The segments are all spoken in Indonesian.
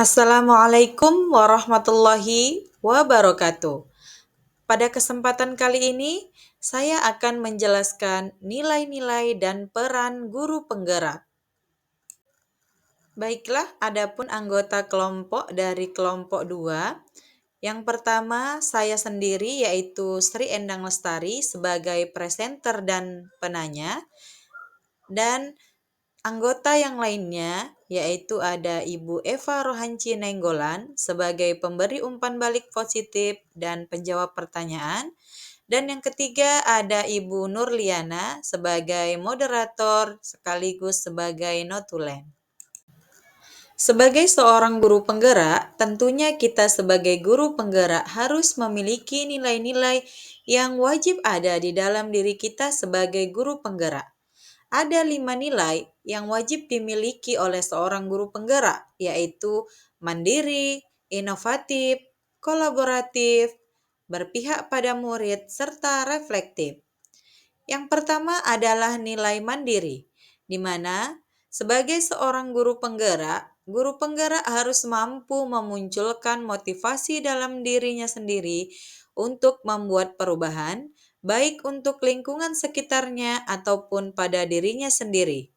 Assalamualaikum warahmatullahi wabarakatuh. Pada kesempatan kali ini, saya akan menjelaskan nilai-nilai dan peran guru penggerak. Baiklah, adapun anggota kelompok dari kelompok 2. Yang pertama, saya sendiri yaitu Sri Endang Lestari sebagai presenter dan penanya. Dan anggota yang lainnya yaitu ada Ibu Eva Rohanci Nenggolan sebagai pemberi umpan balik positif dan penjawab pertanyaan. Dan yang ketiga ada Ibu Nurliana sebagai moderator sekaligus sebagai notulen. Sebagai seorang guru penggerak, tentunya kita sebagai guru penggerak harus memiliki nilai-nilai yang wajib ada di dalam diri kita sebagai guru penggerak. Ada 5 nilai yang wajib dimiliki oleh seorang guru penggerak, yaitu mandiri, inovatif, kolaboratif, berpihak pada murid, serta reflektif. Yang pertama adalah nilai mandiri, di mana sebagai seorang guru penggerak harus mampu memunculkan motivasi dalam dirinya sendiri untuk membuat perubahan, baik untuk lingkungan sekitarnya ataupun pada dirinya sendiri.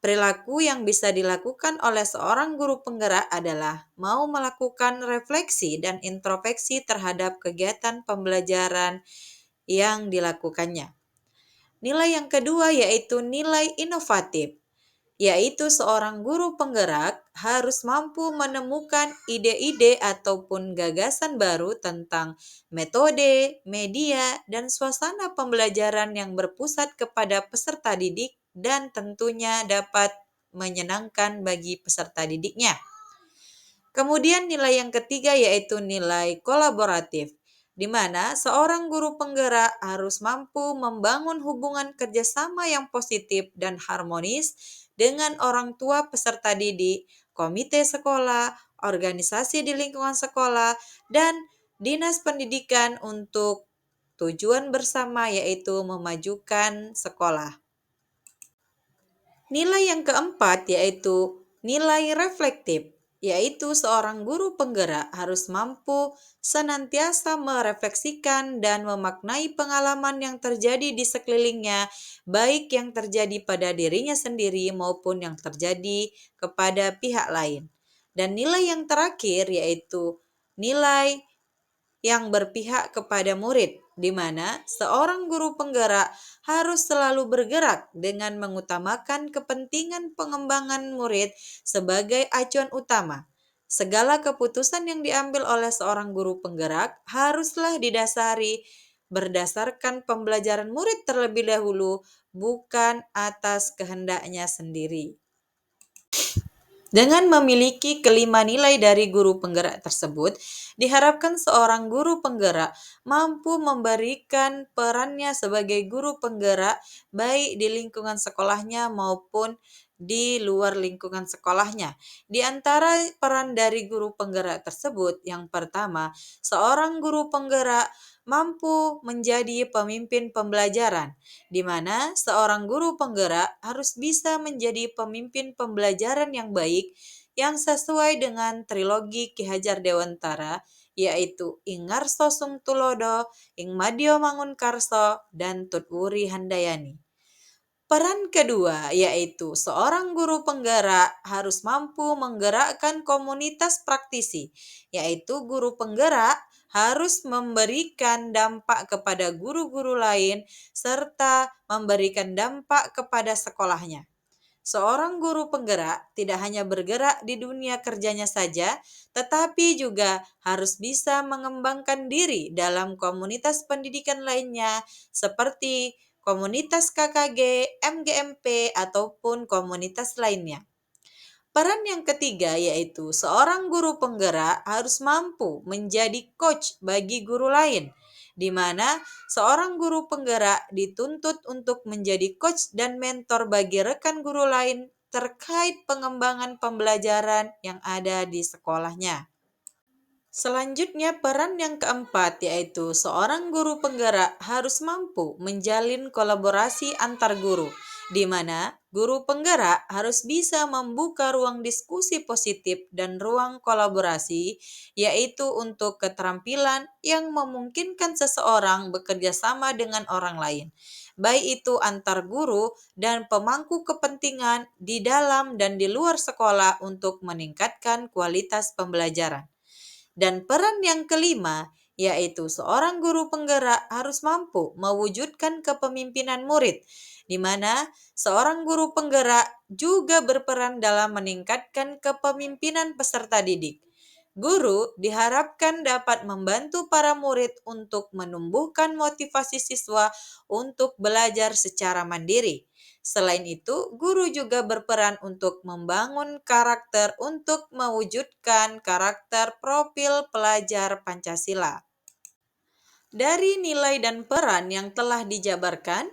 Perilaku yang bisa dilakukan oleh seorang guru penggerak adalah mau melakukan refleksi dan introspeksi terhadap kegiatan pembelajaran yang dilakukannya. Nilai yang kedua yaitu nilai inovatif, yaitu seorang guru penggerak harus mampu menemukan ide-ide ataupun gagasan baru tentang metode, media, dan suasana pembelajaran yang berpusat kepada peserta didik dan tentunya dapat menyenangkan bagi peserta didiknya. Kemudian nilai yang ketiga yaitu nilai kolaboratif, di mana seorang guru penggerak harus mampu membangun hubungan kerjasama yang positif dan harmonis dengan orang tua peserta didik, komite sekolah, organisasi di lingkungan sekolah, dan dinas pendidikan untuk tujuan bersama yaitu memajukan sekolah. Nilai yang keempat yaitu nilai reflektif, yaitu seorang guru penggerak harus mampu senantiasa merefleksikan dan memaknai pengalaman yang terjadi di sekelilingnya, baik yang terjadi pada dirinya sendiri maupun yang terjadi kepada pihak lain. Dan nilai yang terakhir yaitu nilai yang berpihak kepada murid, di mana seorang guru penggerak harus selalu bergerak dengan mengutamakan kepentingan pengembangan murid sebagai acuan utama. Segala keputusan yang diambil oleh seorang guru penggerak haruslah didasari berdasarkan pembelajaran murid terlebih dahulu, bukan atas kehendaknya sendiri. Dengan memiliki kelima nilai dari guru penggerak tersebut, diharapkan seorang guru penggerak mampu memberikan perannya sebagai guru penggerak baik di lingkungan sekolahnya maupun di luar lingkungan sekolahnya. Di antara peran dari guru penggerak tersebut, yang pertama, seorang guru penggerak mampu menjadi pemimpin pembelajaran, di mana seorang guru penggerak harus bisa menjadi pemimpin pembelajaran yang baik yang sesuai dengan trilogi Ki Hajar Dewantara, yaitu Ing Ngarso Sung Tulodo, Ing Madyo Mangunkarso, dan Tut Wuri Handayani. Peran kedua yaitu seorang guru penggerak harus mampu menggerakkan komunitas praktisi, yaitu guru penggerak harus memberikan dampak kepada guru-guru lain serta memberikan dampak kepada sekolahnya. Seorang guru penggerak tidak hanya bergerak di dunia kerjanya saja, tetapi juga harus bisa mengembangkan diri dalam komunitas pendidikan lainnya seperti komunitas KKG, MGMP, ataupun komunitas lainnya. Peran yang ketiga yaitu seorang guru penggerak harus mampu menjadi coach bagi guru lain, di mana seorang guru penggerak dituntut untuk menjadi coach dan mentor bagi rekan guru lain terkait pengembangan pembelajaran yang ada di sekolahnya. Selanjutnya, peran yang keempat yaitu seorang guru penggerak harus mampu menjalin kolaborasi antar guru, di mana Guru penggerak harus bisa membuka ruang diskusi positif dan ruang kolaborasi, yaitu untuk keterampilan yang memungkinkan seseorang bekerja sama dengan orang lain, baik itu antar guru dan pemangku kepentingan di dalam dan di luar sekolah untuk meningkatkan kualitas pembelajaran. Dan peran yang kelima, yaitu seorang guru penggerak harus mampu mewujudkan kepemimpinan murid, di mana seorang guru penggerak juga berperan dalam meningkatkan kepemimpinan peserta didik. Guru diharapkan dapat membantu para murid untuk menumbuhkan motivasi siswa untuk belajar secara mandiri. Selain itu, guru juga berperan untuk membangun karakter untuk mewujudkan karakter profil pelajar Pancasila. Dari nilai dan peran yang telah dijabarkan,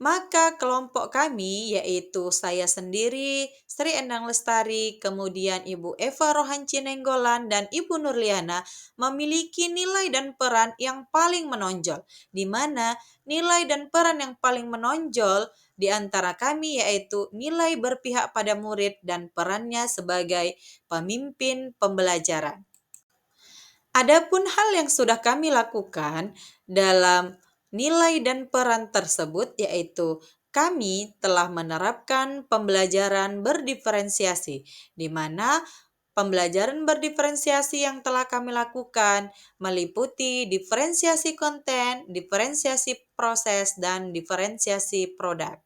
maka kelompok kami, yaitu saya sendiri, Sri Endang Lestari, kemudian Ibu Eva Rohanci Nenggolan, dan Ibu Nurliana, memiliki nilai dan peran yang paling menonjol, di mana nilai dan peran yang paling menonjol di antara kami yaitu nilai berpihak pada murid dan perannya sebagai pemimpin pembelajaran. Adapun hal yang sudah kami lakukan dalam nilai dan peran tersebut yaitu kami telah menerapkan pembelajaran berdiferensiasi, di mana pembelajaran berdiferensiasi yang telah kami lakukan meliputi diferensiasi konten, diferensiasi proses, dan diferensiasi produk.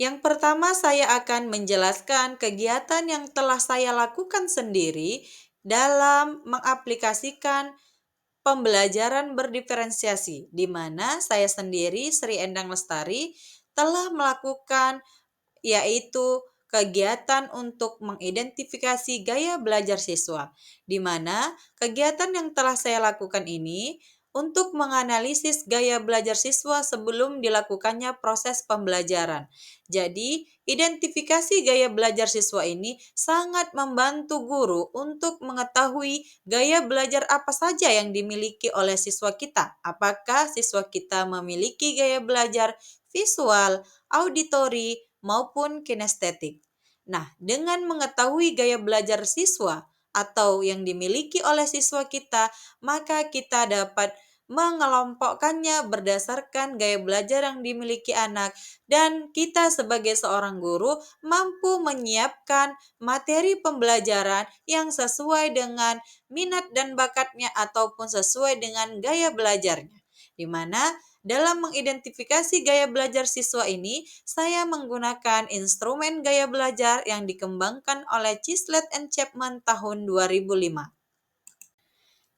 Yang pertama, saya akan menjelaskan kegiatan yang telah saya lakukan sendiri dalam mengaplikasikan pembelajaran berdiferensiasi, di mana saya sendiri, Sri Endang Lestari, telah melakukan yaitu kegiatan untuk mengidentifikasi gaya belajar siswa, di mana kegiatan yang telah saya lakukan ini untuk menganalisis gaya belajar siswa sebelum dilakukannya proses pembelajaran. Jadi, identifikasi gaya belajar siswa ini sangat membantu guru untuk mengetahui gaya belajar apa saja yang dimiliki oleh siswa kita. Apakah siswa kita memiliki gaya belajar visual, auditori, maupun kinestetik. Nah, dengan mengetahui gaya belajar siswa atau yang dimiliki oleh siswa kita, maka kita dapat mengelompokkannya berdasarkan gaya belajar yang dimiliki anak, dan kita sebagai seorang guru mampu menyiapkan materi pembelajaran yang sesuai dengan minat dan bakatnya ataupun sesuai dengan gaya belajarnya, di mana dalam mengidentifikasi gaya belajar siswa ini, saya menggunakan instrumen gaya belajar yang dikembangkan oleh Quizlet and Chapman tahun 2005.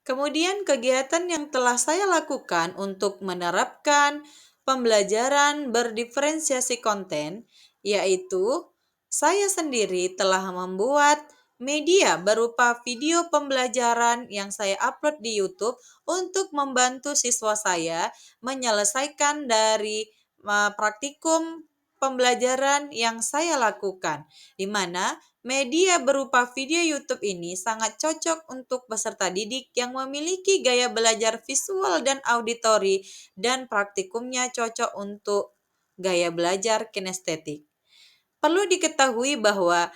Kemudian kegiatan yang telah saya lakukan untuk menerapkan pembelajaran berdiferensiasi konten, yaitu saya sendiri telah membuat media berupa video pembelajaran yang saya upload di YouTube untuk membantu siswa saya menyelesaikan dari praktikum pembelajaran yang saya lakukan, di mana media berupa video YouTube ini sangat cocok untuk peserta didik yang memiliki gaya belajar visual dan auditori, dan praktikumnya cocok untuk gaya belajar kinestetik. Perlu diketahui bahwa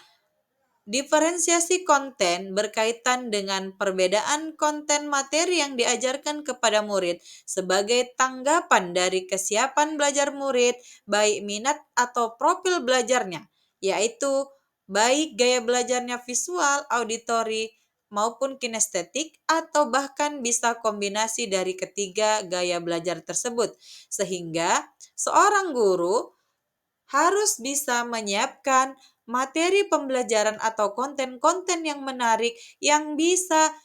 diferensiasi konten berkaitan dengan perbedaan konten materi yang diajarkan kepada murid sebagai tanggapan dari kesiapan belajar murid, baik minat atau profil belajarnya, yaitu baik gaya belajarnya visual, auditori, maupun kinestetik, atau bahkan bisa kombinasi dari ketiga gaya belajar tersebut, sehingga seorang guru harus bisa menyiapkan materi pembelajaran atau konten-konten yang menarik yang bisa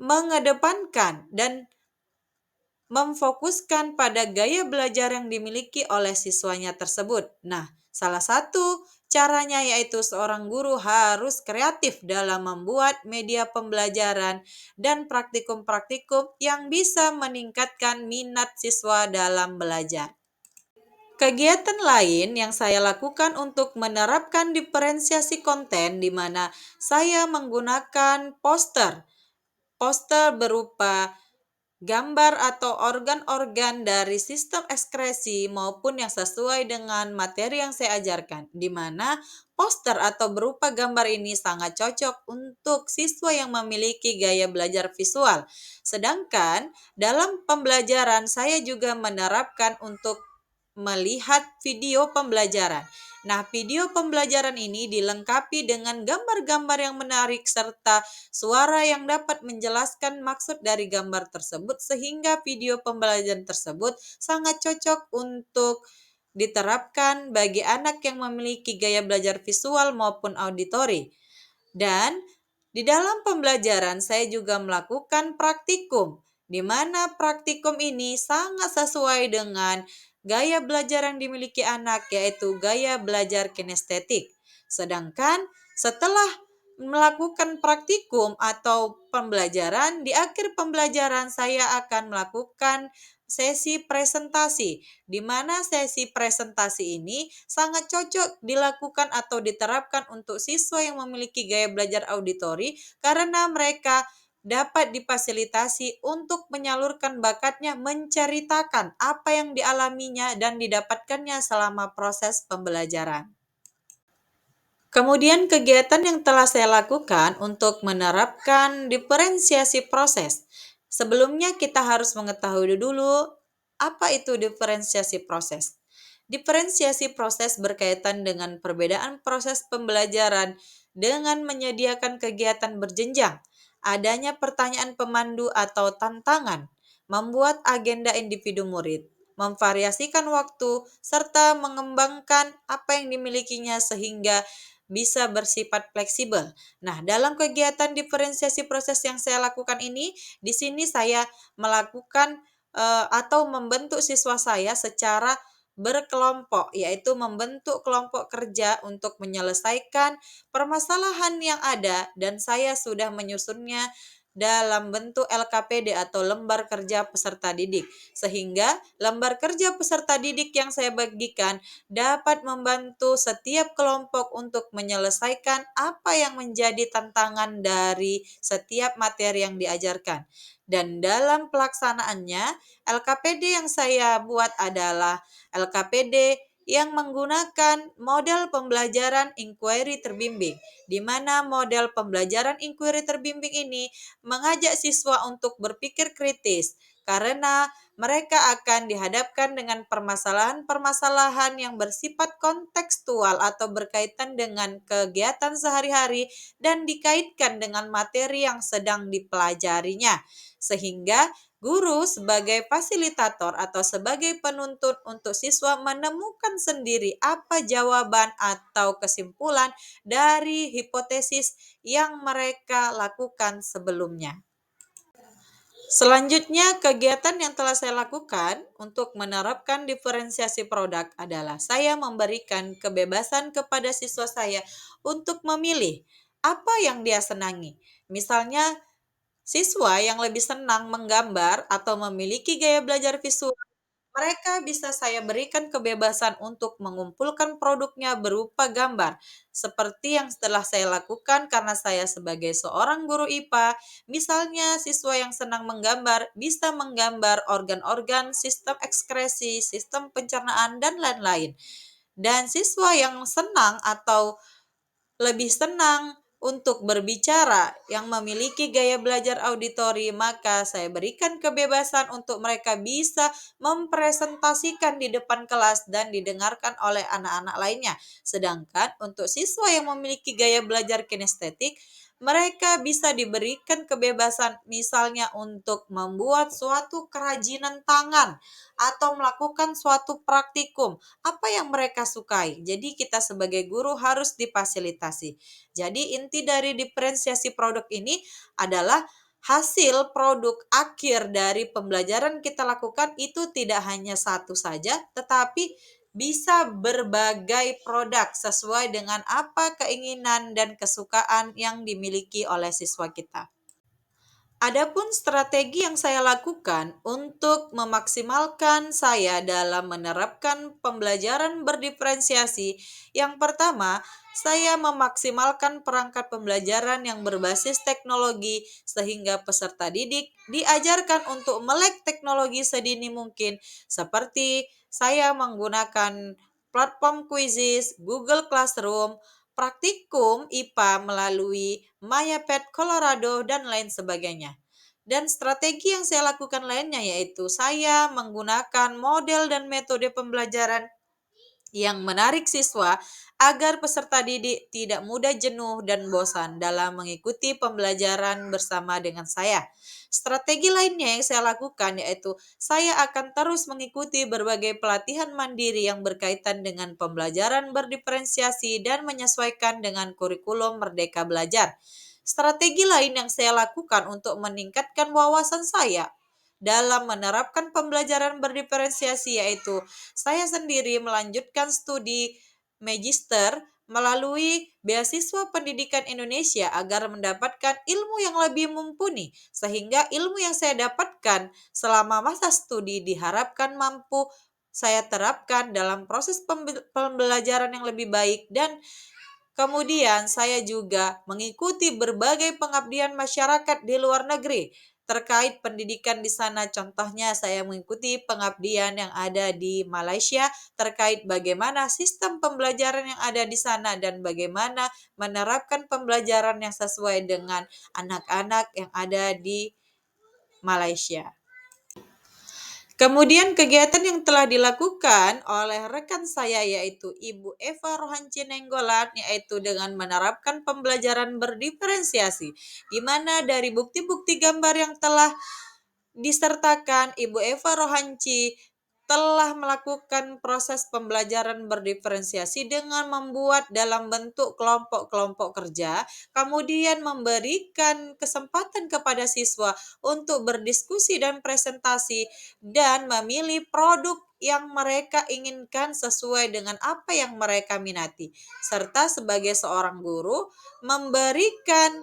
mengedepankan dan memfokuskan pada gaya belajar yang dimiliki oleh siswanya tersebut. Nah, salah satu caranya yaitu seorang guru harus kreatif dalam membuat media pembelajaran dan praktikum-praktikum yang bisa meningkatkan minat siswa dalam belajar. Kegiatan lain yang saya lakukan untuk menerapkan diferensiasi konten di mana saya menggunakan poster berupa gambar atau organ-organ dari sistem ekskresi maupun yang sesuai dengan materi yang saya ajarkan, di mana poster atau berupa gambar ini sangat cocok untuk siswa yang memiliki gaya belajar visual. Sedangkan dalam pembelajaran saya juga menerapkan untuk melihat video pembelajaran. Nah, video pembelajaran ini dilengkapi dengan gambar-gambar yang menarik serta suara yang dapat menjelaskan maksud dari gambar tersebut sehingga video pembelajaran tersebut sangat cocok untuk diterapkan bagi anak yang memiliki gaya belajar visual maupun auditori. Dan di dalam pembelajaran saya juga melakukan praktikum, di mana praktikum ini sangat sesuai dengan gaya belajar yang dimiliki anak, yaitu gaya belajar kinestetik. Sedangkan setelah melakukan praktikum atau pembelajaran, di akhir pembelajaran saya akan melakukan sesi presentasi, di mana sesi presentasi ini sangat cocok dilakukan atau diterapkan untuk siswa yang memiliki gaya belajar auditori karena mereka dapat difasilitasi untuk menyalurkan bakatnya menceritakan apa yang dialaminya dan didapatkannya selama proses pembelajaran. Kemudian kegiatan yang telah saya lakukan untuk menerapkan diferensiasi proses. Sebelumnya kita harus mengetahui dulu apa itu diferensiasi proses. Diferensiasi proses berkaitan dengan perbedaan proses pembelajaran dengan menyediakan kegiatan berjenjang, adanya pertanyaan pemandu atau tantangan, membuat agenda individu murid, memvariasikan waktu, serta mengembangkan apa yang dimilikinya sehingga bisa bersifat fleksibel. Nah, dalam kegiatan diferensiasi proses yang saya lakukan ini, di sini saya melakukan atau membentuk siswa saya secara berkelompok, yaitu membentuk kelompok kerja untuk menyelesaikan permasalahan yang ada dan saya sudah menyusunnya dalam bentuk LKPD atau lembar kerja peserta didik. Sehingga lembar kerja peserta didik yang saya bagikan dapat membantu setiap kelompok untuk menyelesaikan apa yang menjadi tantangan dari setiap materi yang diajarkan. Dan dalam pelaksanaannya, LKPD yang saya buat adalah LKPD yang menggunakan model pembelajaran inquiry terbimbing, di mana model pembelajaran inquiry terbimbing ini mengajak siswa untuk berpikir kritis, karena mereka akan dihadapkan dengan permasalahan-permasalahan yang bersifat kontekstual atau berkaitan dengan kegiatan sehari-hari dan dikaitkan dengan materi yang sedang dipelajarinya. Sehingga guru sebagai fasilitator atau sebagai penuntut untuk siswa menemukan sendiri apa jawaban atau kesimpulan dari hipotesis yang mereka lakukan sebelumnya. Selanjutnya, kegiatan yang telah saya lakukan untuk menerapkan diferensiasi produk adalah saya memberikan kebebasan kepada siswa saya untuk memilih apa yang dia senangi. Misalnya, siswa yang lebih senang menggambar atau memiliki gaya belajar visual, mereka bisa saya berikan kebebasan untuk mengumpulkan produknya berupa gambar. Seperti yang setelah saya lakukan karena saya sebagai seorang guru IPA, misalnya siswa yang senang menggambar bisa menggambar organ-organ, sistem ekskresi, sistem pencernaan, dan lain-lain. Dan siswa yang senang atau lebih senang untuk berbicara yang memiliki gaya belajar auditori, maka saya berikan kebebasan untuk mereka bisa mempresentasikan di depan kelas dan didengarkan oleh anak-anak lainnya. Sedangkan untuk siswa yang memiliki gaya belajar kinestetik, mereka bisa diberikan kebebasan misalnya untuk membuat suatu kerajinan tangan atau melakukan suatu praktikum apa yang mereka sukai. Jadi kita sebagai guru harus difasilitasi. Jadi inti dari diferensiasi produk ini adalah hasil produk akhir dari pembelajaran kita lakukan itu tidak hanya satu saja, tetapi bisa berbagai produk sesuai dengan apa keinginan dan kesukaan yang dimiliki oleh siswa kita. Adapun strategi yang saya lakukan untuk memaksimalkan saya dalam menerapkan pembelajaran berdiferensiasi, yang pertama, saya memaksimalkan perangkat pembelajaran yang berbasis teknologi sehingga peserta didik diajarkan untuk melek teknologi sedini mungkin, seperti saya menggunakan platform Quizzes, Google Classroom, praktikum IPA melalui MyPad Colorado, dan lain sebagainya. Dan strategi yang saya lakukan lainnya yaitu saya menggunakan model dan metode pembelajaran yang menarik siswa agar peserta didik tidak mudah jenuh dan bosan dalam mengikuti pembelajaran bersama dengan saya. Strategi lainnya yang saya lakukan yaitu saya akan terus mengikuti berbagai pelatihan mandiri yang berkaitan dengan pembelajaran berdiferensiasi dan menyesuaikan dengan kurikulum Merdeka Belajar. Strategi lain yang saya lakukan untuk meningkatkan wawasan saya dalam menerapkan pembelajaran berdiferensiasi yaitu saya sendiri melanjutkan studi magister melalui beasiswa pendidikan Indonesia agar mendapatkan ilmu yang lebih mumpuni, sehingga ilmu yang saya dapatkan selama masa studi diharapkan mampu saya terapkan dalam proses pembelajaran yang lebih baik. Dan kemudian saya juga mengikuti berbagai pengabdian masyarakat di luar negeri terkait pendidikan di sana. Contohnya saya mengikuti pengabdian yang ada di Malaysia terkait bagaimana sistem pembelajaran yang ada di sana dan bagaimana menerapkan pembelajaran yang sesuai dengan anak-anak yang ada di Malaysia. Kemudian kegiatan yang telah dilakukan oleh rekan saya yaitu Ibu Eva Rohanci Nenggolan yaitu dengan menerapkan pembelajaran berdiferensiasi, di mana dari bukti-bukti gambar yang telah disertakan, Ibu Eva Rohanci telah melakukan proses pembelajaran berdiferensiasi dengan membuat dalam bentuk kelompok-kelompok kerja, kemudian memberikan kesempatan kepada siswa untuk berdiskusi dan presentasi dan memilih produk yang mereka inginkan sesuai dengan apa yang mereka minati, serta sebagai seorang guru memberikan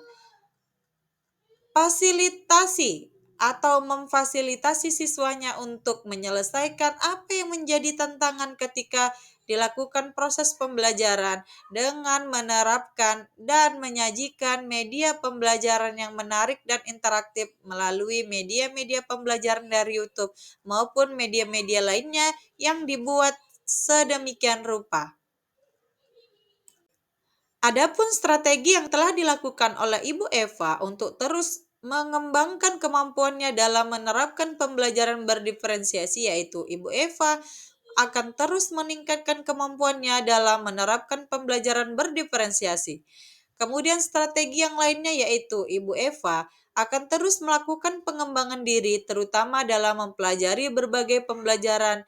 fasilitasi atau memfasilitasi siswanya untuk menyelesaikan apa yang menjadi tantangan ketika dilakukan proses pembelajaran dengan menerapkan dan menyajikan media pembelajaran yang menarik dan interaktif melalui media-media pembelajaran dari YouTube maupun media-media lainnya yang dibuat sedemikian rupa. Adapun strategi yang telah dilakukan oleh Ibu Eva untuk terus mengembangkan kemampuannya dalam menerapkan pembelajaran berdiferensiasi yaitu Ibu Eva akan terus meningkatkan kemampuannya dalam menerapkan pembelajaran berdiferensiasi. Kemudian strategi yang lainnya yaitu Ibu Eva akan terus melakukan pengembangan diri terutama dalam mempelajari berbagai pembelajaran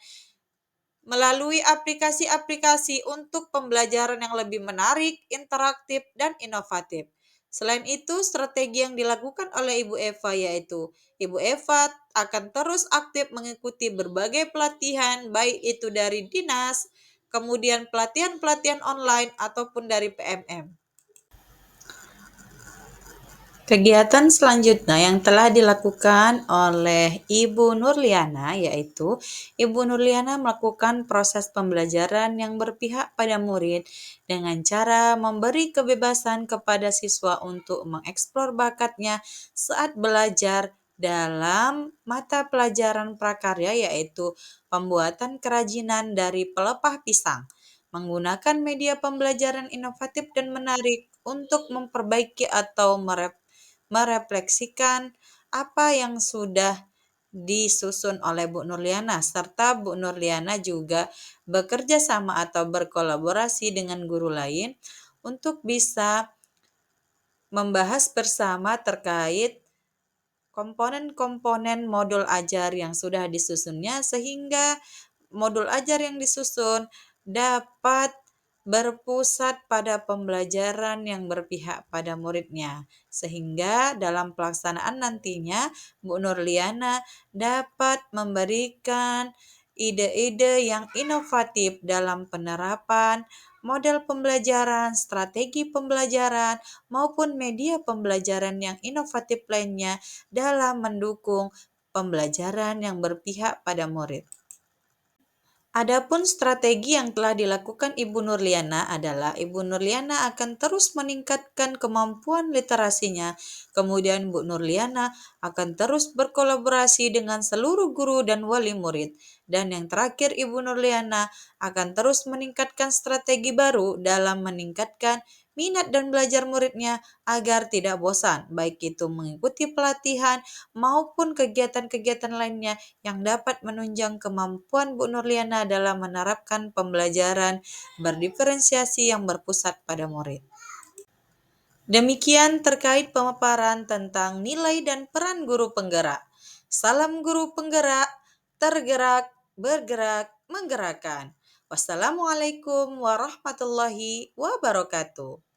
melalui aplikasi-aplikasi untuk pembelajaran yang lebih menarik, interaktif, dan inovatif. Selain itu, strategi yang dilakukan oleh Ibu Eva yaitu Ibu Eva akan terus aktif mengikuti berbagai pelatihan, baik itu dari dinas, kemudian pelatihan-pelatihan online, ataupun dari PMM. Kegiatan selanjutnya yang telah dilakukan oleh Ibu Nurliana yaitu Ibu Nurliana melakukan proses pembelajaran yang berpihak pada murid dengan cara memberi kebebasan kepada siswa untuk mengeksplor bakatnya saat belajar dalam mata pelajaran prakarya yaitu pembuatan kerajinan dari pelepah pisang, menggunakan media pembelajaran inovatif dan menarik untuk memperbaiki atau merefleksikan apa yang sudah disusun oleh Bu Nurliana, serta Bu Nurliana juga bekerja sama atau berkolaborasi dengan guru lain untuk bisa membahas bersama terkait komponen-komponen modul ajar yang sudah disusunnya sehingga modul ajar yang disusun dapat berpusat pada pembelajaran yang berpihak pada muridnya, sehingga dalam pelaksanaan nantinya Bu Nurliana dapat memberikan ide-ide yang inovatif dalam penerapan model pembelajaran, strategi pembelajaran, maupun media pembelajaran yang inovatif lainnya dalam mendukung pembelajaran yang berpihak pada murid. Adapun strategi yang telah dilakukan Ibu Nurliana adalah Ibu Nurliana akan terus meningkatkan kemampuan literasinya. Kemudian Bu Nurliana akan terus berkolaborasi dengan seluruh guru dan wali murid. Dan yang terakhir Ibu Nurliana akan terus meningkatkan strategi baru dalam meningkatkan minat dan belajar muridnya agar tidak bosan, baik itu mengikuti pelatihan maupun kegiatan-kegiatan lainnya yang dapat menunjang kemampuan Bu Nurliana dalam menerapkan pembelajaran berdiferensiasi yang berpusat pada murid. Demikian terkait pemaparan tentang nilai dan peran guru penggerak. Salam guru penggerak, tergerak, bergerak, menggerakkan. Wassalamualaikum warahmatullahi wabarakatuh.